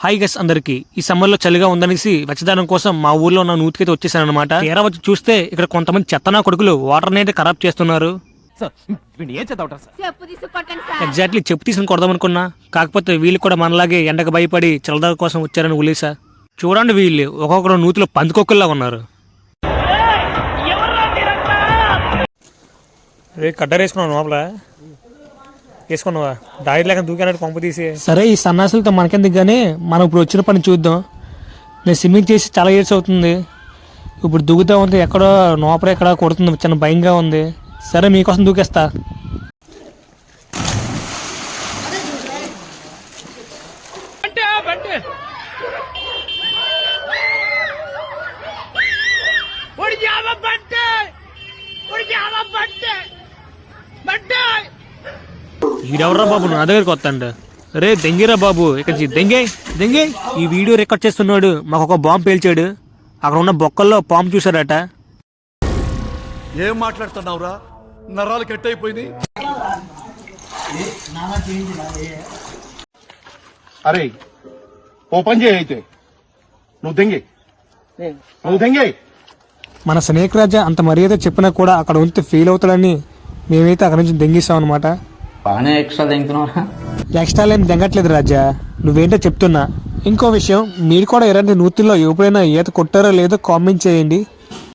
Hi గస్ అందరికి ఈ సమ్మర్లో చలిగా ఉందనేసి వెచ్చదనం కోసం మా ఊర్లో ఉన్న నూతికైతే వచ్చేసాను అనమాట. తీరా వచ్చి చూస్తే ఇక్కడ కొంతమంది చెత్తనా కొడుకులు వాటర్ అయితే ఖరాబ్ చేస్తున్నారు. ఎగ్జాక్ట్లీ చెప్పు తీసుకుని కొడదామనుకున్నా, కాకపోతే వీళ్ళు కూడా మనలాగే ఎండకు భయపడి చల్లదారి కోసం వచ్చారని ఉలేసా. చూడండి వీళ్ళు ఒక్కొక్కరు నూతిలో పందికొక్కుల్లా ఉన్నారు. కడ్డరేసుకున్నావు లోపల వేసుకున్నావా? దారి లేక దూకానట్టు పంపు తీసి. సరే ఈ సన్నాసులతో మనకెందుకు కానీ మనం ఇప్పుడు వచ్చిన పని చూద్దాం. నేను స్విమ్మింగ్ చేసి చాలా ఇయర్స్ అవుతుంది. ఇప్పుడు దూకుతా ఉంటే ఎక్కడో నోపర ఎక్కడ కొడుతుంది, చిన్న భయంగా ఉంది. సరే మీకోసం దూకేస్తా. ఈడెవర్రా బాబు నా దగ్గరికి వస్తాండ? రే దెంగిరా బాబు, ఇక్కడ దెంగే. ఈ వీడియో రికార్డ్ చేస్తున్నాడు మాకు ఒక బాంబు పేల్చాడు. అక్కడ ఉన్న బొక్కల్లో పాము చూసాడట. ఏం మాట్లాడుతున్నావురా? నరాలు కట్ అయిపోయింది. అరే ఓ పని చేయి, అయితే నువ్వు దెంగే. మన స్నేక్ రాజా అంత మర్యాద చెప్పినా కూడా అక్కడ ఉంటే ఫీల్ అవుతాడని మేమైతే అక్కడ నుంచి దెంగిస్తాం అనమాట. ఎక్స్ట్రా ఏం దెంగట్లేదు రాజా, నువ్వేంటో చెప్తున్నా. ఇంకో విషయం, మీరు కూడా ఎలాంటి నూతుల్లో ఎప్పుడైనా ఈత కొట్టారో లేదో కామెంట్ చేయండి.